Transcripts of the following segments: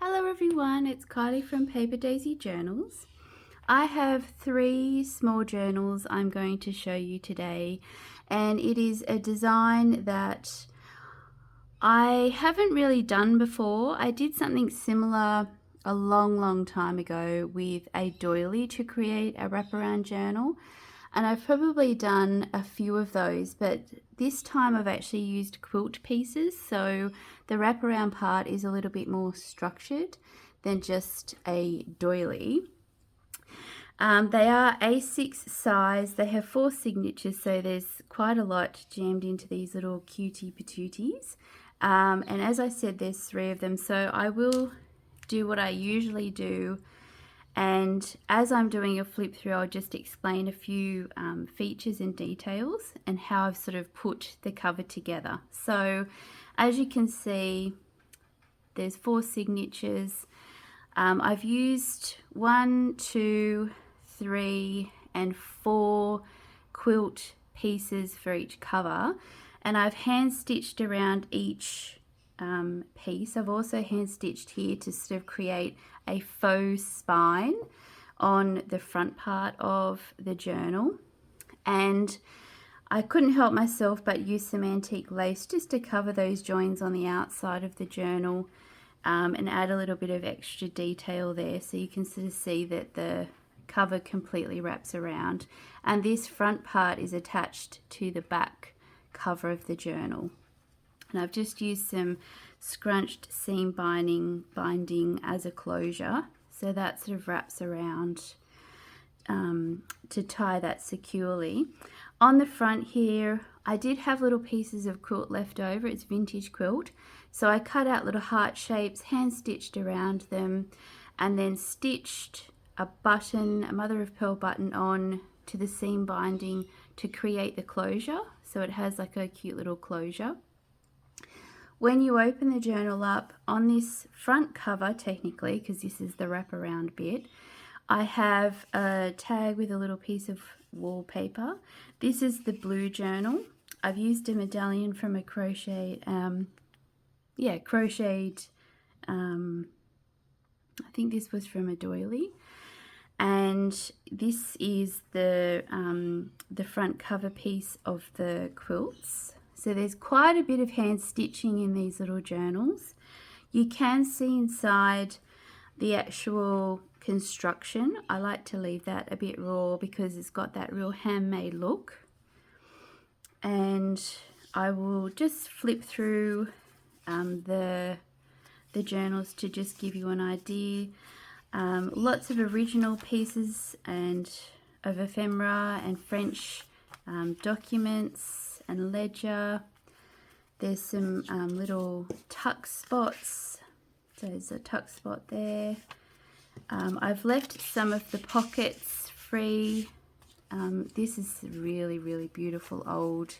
Hello everyone, it's Kylie from PaperDaisyJournals. I have 3 small journals I'm going to show you today, and it is a design that I haven't really done before. I did something similar a long time ago with a doily to create a wraparound journal, and I've probably done a few of those, but this time I've actually used quilt pieces, so the wraparound part is a little bit more structured than just a doily. They are A6 size. They have 4 signatures, so there's quite a lot jammed into these little cutie patooties. And as I said, there's 3 of them, so I will do what I usually do, and as I'm doing a flip through, I'll just explain a few features and details and how I've sort of put the cover together. So as you can see, there's 4 signatures. I've used 1, 2, 3 and 4 quilt pieces for each cover, and I've hand stitched around each piece. I've also hand stitched here to sort of create a faux spine on the front part of the journal, and I couldn't help myself but use some antique lace just to cover those joins on the outside of the journal, and add a little bit of extra detail there so you can sort of see that the cover completely wraps around, and this front part is attached to the back cover of the journal. And I've just used some scrunched seam binding as a closure, so that sort of wraps around to tie that securely. On the front here, I did have little pieces of quilt left over. It's vintage quilt, so I cut out little heart shapes, hand stitched around them, and then stitched a button, a mother of pearl button, on to the seam binding to create the closure, so it has like a cute little closure. When you open the journal up, on this front cover, technically, because this is the wraparound bit, I have a tag with a little piece of wallpaper. This is the blue journal. I've used a medallion from a crocheted, I think this was from a doily. And this is the front cover piece of the quilts. So there's quite a bit of hand stitching in these little journals. You can see inside the actual construction. I like to leave that a bit raw because it's got that real handmade look. And I will just flip through the journals to just give you an idea. Lots of original pieces and of ephemera and French documents and ledger. There's some little tuck spots. So there's a tuck spot there. I've left some of the pockets free. This is really beautiful old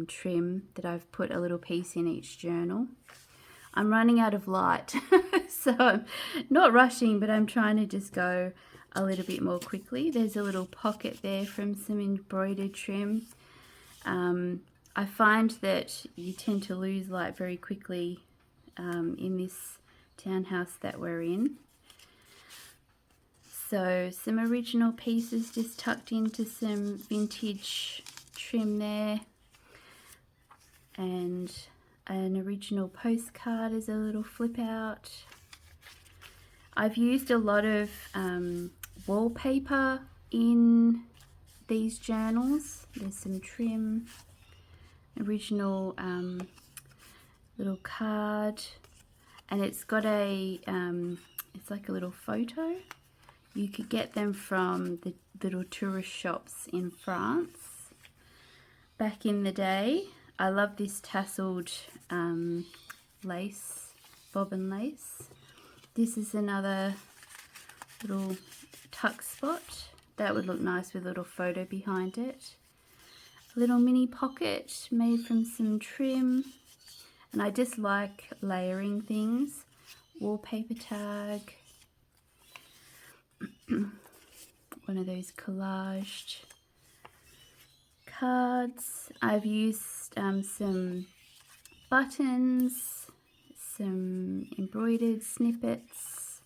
trim that I've put a little piece in each journal. I'm running out of light, so I'm not rushing, but I'm trying to just go a little bit more quickly. There's a little pocket there from some embroidered trim. I find that you tend to lose light very quickly in this townhouse that we're in. So some original pieces just tucked into some vintage trim there, and an original postcard as a little flip out. I've used a lot of wallpaper in these journals. There's some trim, original little card, and it's got a it's like a little photo. You could get them from the little tourist shops in France back in the day. I love this tasseled lace, bobbin lace. This is another little tuck spot. That would look nice with a little photo behind it. A little mini pocket made from some trim. And I just like layering things. Wallpaper tag. One of those collaged cards. I've used some buttons, some embroidered snippets.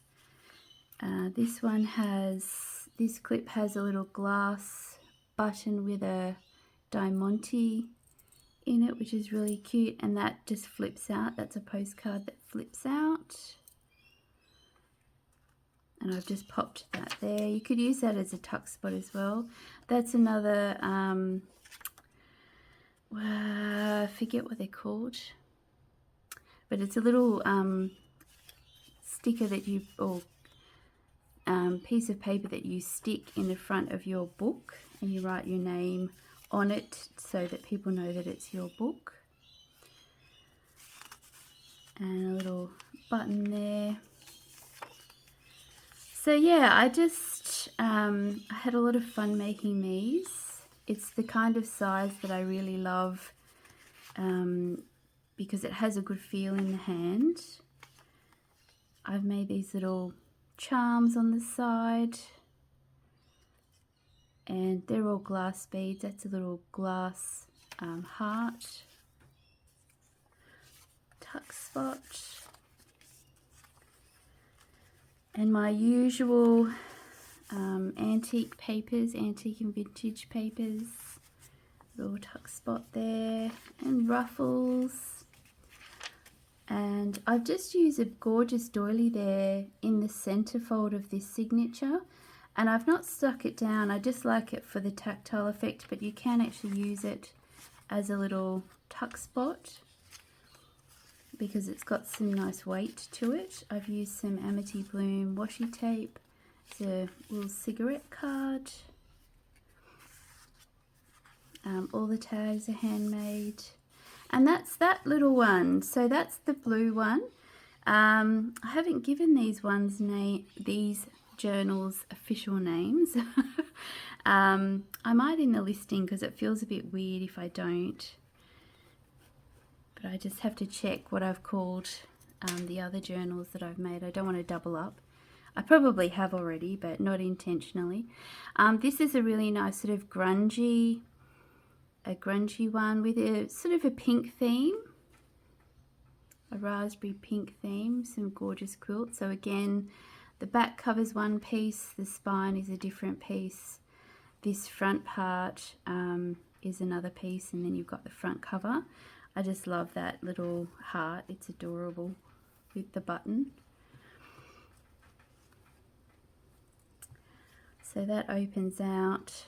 This clip has a little glass button with a diamante in it, which is really cute, and that just flips out. That's a postcard that flips out. And I've just popped that there. You could use that as a tuck spot as well. That's another, I forget what they're called, but it's a little sticker that you, or piece of paper that you stick in the front of your book, and you write your name on it so that people know that it's your book. And a little button there. So yeah, I had a lot of fun making these. It's the kind of size that I really love because it has a good feel in the hand. I've made these little charms on the side, and they're all glass beads. That's a little glass heart, tuck spot, and my usual antique papers, antique and vintage papers, little tuck spot there, and ruffles. And I've just used a gorgeous doily there in the center fold of this signature, and I've not stuck it down. I just like it for the tactile effect, but you can actually use it as a little tuck spot because it's got some nice weight to it. I've used some Amity Bloom washi tape. It's a little cigarette card. All the tags are handmade. And that's that little one. So that's the blue one. I haven't given these journals official names. I might in the listing because it feels a bit weird if I don't. But I just have to check what I've called the other journals that I've made. I don't want to double up. I probably have already, but not intentionally. This is a really nice sort of grungy one with a sort of a pink theme, a raspberry pink theme, some gorgeous quilts. So again, the back covers one piece, the spine is a different piece, this front part is another piece, and then you've got the front cover. I just love that little heart, it's adorable with the button. So that opens out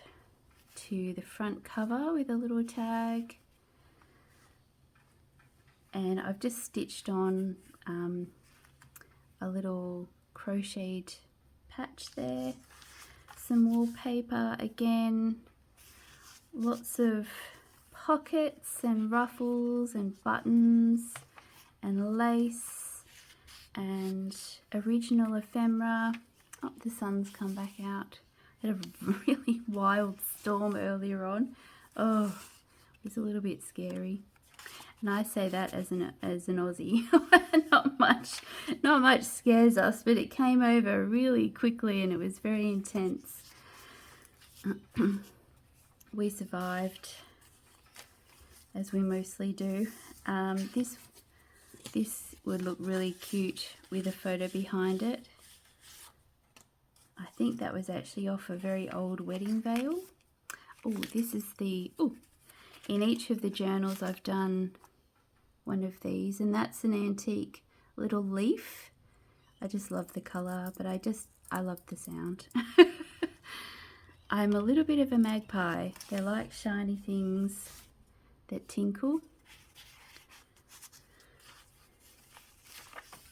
to the front cover with a little tag, and I've just stitched on a little crocheted patch there, some wallpaper again, lots of pockets and ruffles and buttons and lace and original ephemera. Oh, the sun's come back out. Had a really wild storm earlier on. Oh, it was a little bit scary. And I say that as an Aussie. not much scares us, but it came over really quickly and it was very intense. We survived, as we mostly do. This would look really cute with a photo behind it. I think that was actually off a very old wedding veil. Oh, this is in each of the journals I've done one of these, and that's an antique little leaf. I just love the colour, but I love the sound. I'm a little bit of a magpie. They like shiny things that tinkle.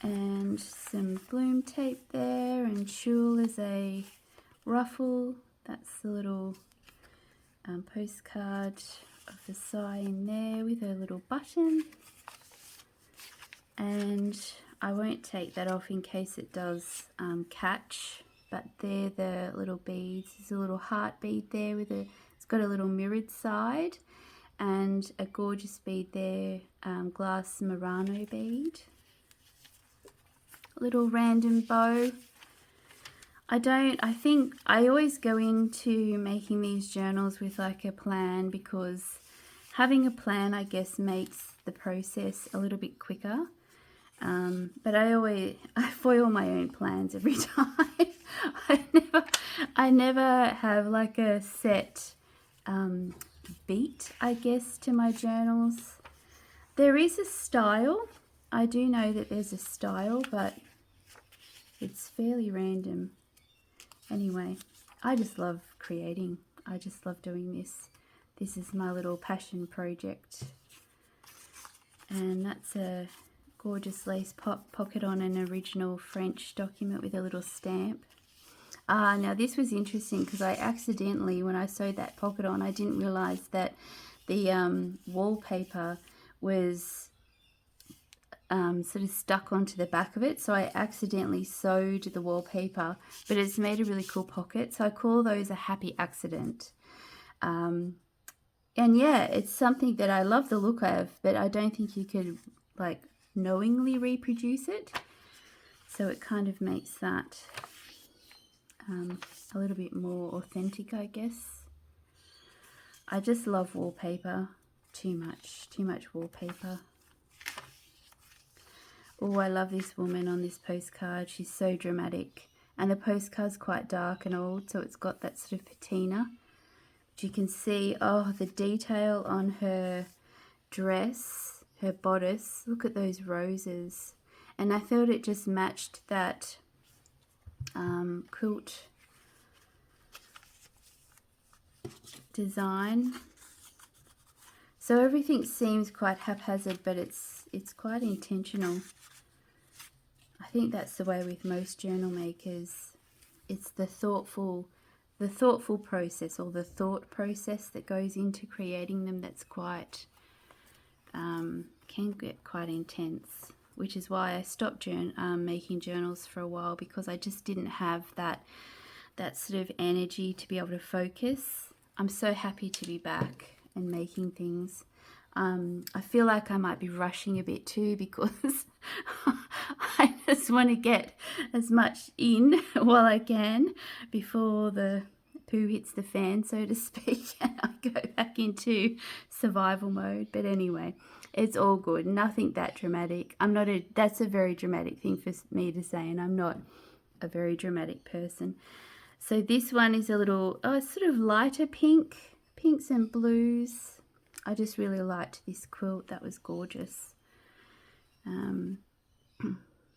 And some bloom tape there, and tulle is a ruffle. That's the little postcard of the sigh in there with a little button. And I won't take that off in case it does catch, but they're the little beads. There's a little heart bead there it's got a little mirrored side, and a gorgeous bead there, glass Murano bead. Little random bow. I think I always go into making these journals with like a plan, because having a plan, I guess, makes the process a little bit quicker. But I foil my own plans every time. I never have like a set beat, I guess, to my journals. There is a style. I do know that there's a style, but it's fairly random. Anyway, I just love creating. I just love doing this. This is my little passion project. And that's a gorgeous lace pocket on an original French document with a little stamp. Now this was interesting because I accidentally, when I sewed that pocket on, I didn't realize that the wallpaper was sort of stuck onto the back of it, so I accidentally sewed the wallpaper, but it's made a really cool pocket, so I call those a happy accident. And yeah, it's something that I love the look of, but I don't think you could like knowingly reproduce it, so it kind of makes that a little bit more authentic, I guess. I just love wallpaper too much wallpaper. Oh, I love this woman on this postcard. She's so dramatic, and the postcard's quite dark and old, so it's got that sort of patina. But you can see, oh, the detail on her dress, her bodice. Look at those roses, and I felt it just matched that quilt design. So everything seems quite haphazard, but it's quite intentional. I think that's the way with most journal makers. It's the thoughtful process, or the thought process that goes into creating them, that's quite can get quite intense, which is why I stopped making journals for a while, because I just didn't have that sort of energy to be able to focus. I'm so happy to be back and making things. I feel like I might be rushing a bit too, because I just want to get as much in while I can before the poo hits the fan, so to speak, and I go back into survival mode. But anyway, it's all good. Nothing that dramatic. That's a very dramatic thing for me to say, and I'm not a very dramatic person. So this one is a little, sort of lighter pinks and blues. I just really liked this quilt. That was gorgeous.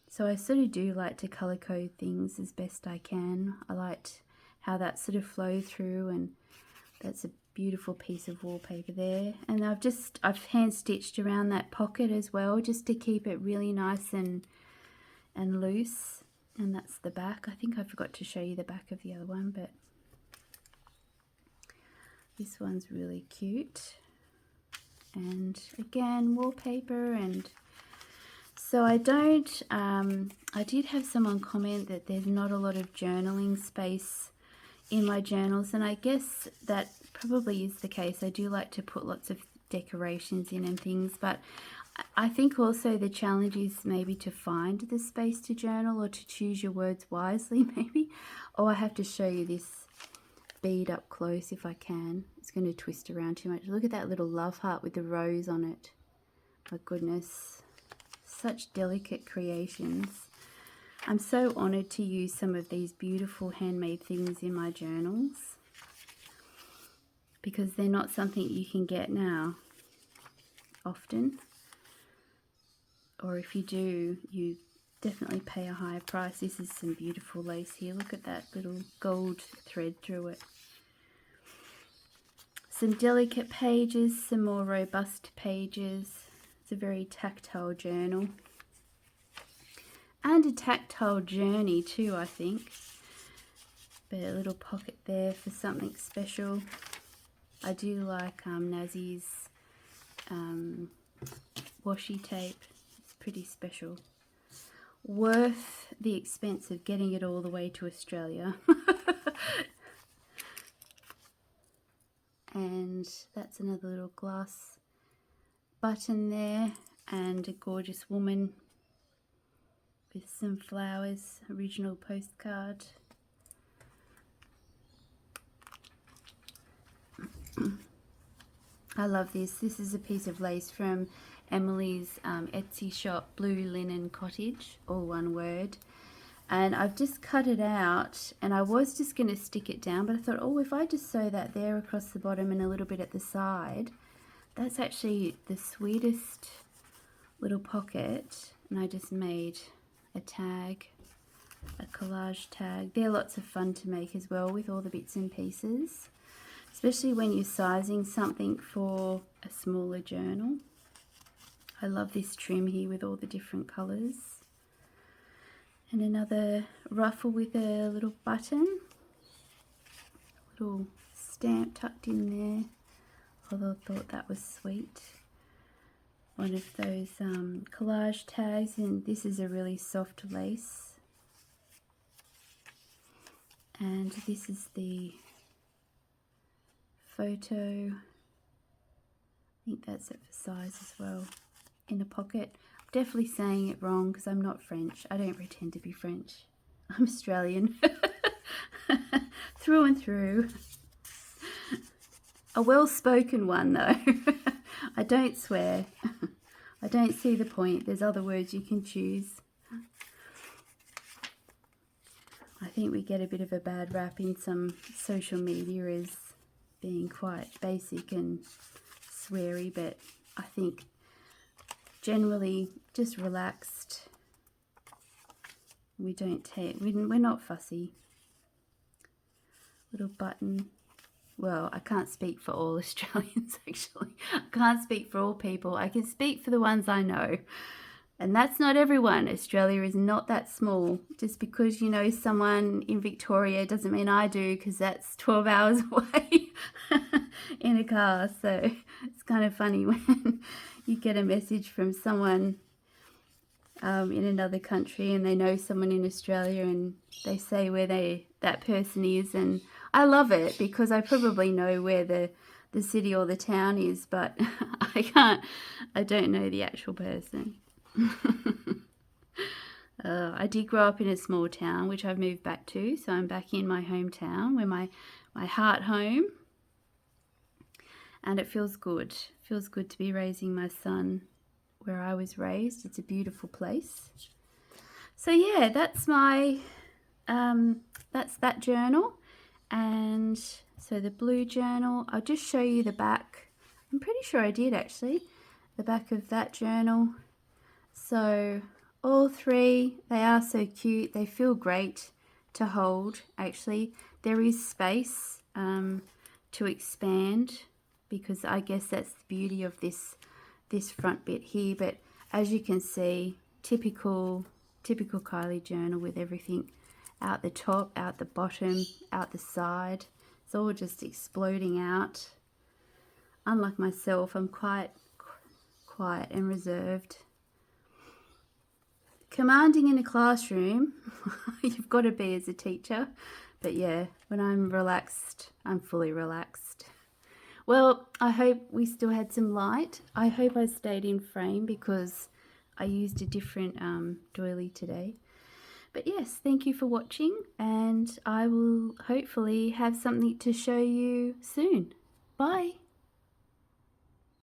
So I sort of do like to colour code things as best I can. I liked how that sort of flowed through, and that's a beautiful piece of wallpaper there. And I've hand stitched around that pocket as well, just to keep it really nice and loose. And that's the back. I think I forgot to show you the back of the other one, but this one's really cute. And again, wallpaper. And so I did have someone comment that there's not a lot of journaling space in my journals, and I guess that probably is the case. I do like to put lots of decorations in and things, but I think also the challenge is maybe to find the space to journal, or to choose your words wisely, maybe. Oh, I have to show you this bead up close if I can. It's going to twist around too much. Look at that little love heart with the rose on it. My goodness, such delicate creations. I'm so honoured to use some of these beautiful handmade things in my journals, because they're not something you can get now often, or if you do, you definitely pay a higher price. This is some beautiful lace here. Look at that little gold thread through it. Some delicate pages, some more robust pages. It's a very tactile journal. And a tactile journey too, I think. But a little pocket there for something special. I do like Nazi's washi tape. It's pretty special. Worth the expense of getting it all the way to Australia. And that's another little glass button there, and a gorgeous woman with some flowers, original postcard. I love this. This is a piece of lace from Emily's Etsy shop, Blue Linen Cottage, all one word. And I've just cut it out, and I was just going to stick it down, but I thought, oh, if I just sew that there across the bottom and a little bit at the side, that's actually the sweetest little pocket. And I just made a tag, a collage tag. They're lots of fun to make as well with all the bits and pieces, especially when you're sizing something for a smaller journal. I love this trim here with all the different colours. And another ruffle with a little button, little stamp tucked in there, although I thought that was sweet. One of those collage tags, and this is a really soft lace. And this is the photo, I think that's it for size as well, in a pocket. I'm definitely saying it wrong because I'm not French. I don't pretend to be French. I'm Australian. Through and through. A well-spoken one though. I don't swear. I don't see the point. There's other words you can choose. I think we get a bit of a bad rap in some social media as being quite basic and sweary, but I think generally just relaxed. We're not fussy. Little button. Well, I can't speak for all Australians actually. I can't speak for all people. I can speak for the ones I know. And that's not everyone. Australia is not that small. Just because you know someone in Victoria doesn't mean I do, because that's 12 hours away in a car. So it's kind of funny when you get a message from someone in another country and they know someone in Australia and they say where that person is. And I love it because I probably know where the city or the town is, but I don't know the actual person. I did grow up in a small town, which I've moved back to, so I'm back in my hometown, where my heart home, and it feels good. It feels good to be raising my son where I was raised. It's a beautiful place. So yeah, that's my that's that journal. And so the blue journal, I'll just show you the back. I'm pretty sure I did actually, the back of that journal. So all three, they are so cute. They feel great to hold actually. There is space to expand, because I guess that's the beauty of this front bit here. But as you can see, typical Kylie journal with everything out the top, out the bottom, out the side. It's all just exploding out. Unlike myself, I'm quite quiet and reserved. Commanding in a classroom, you've got to be as a teacher. But yeah, when I'm relaxed, I'm fully relaxed. Well, I hope we still had some light. I hope I stayed in frame because I used a different doily today. But yes, thank you for watching, and I will hopefully have something to show you soon. Bye.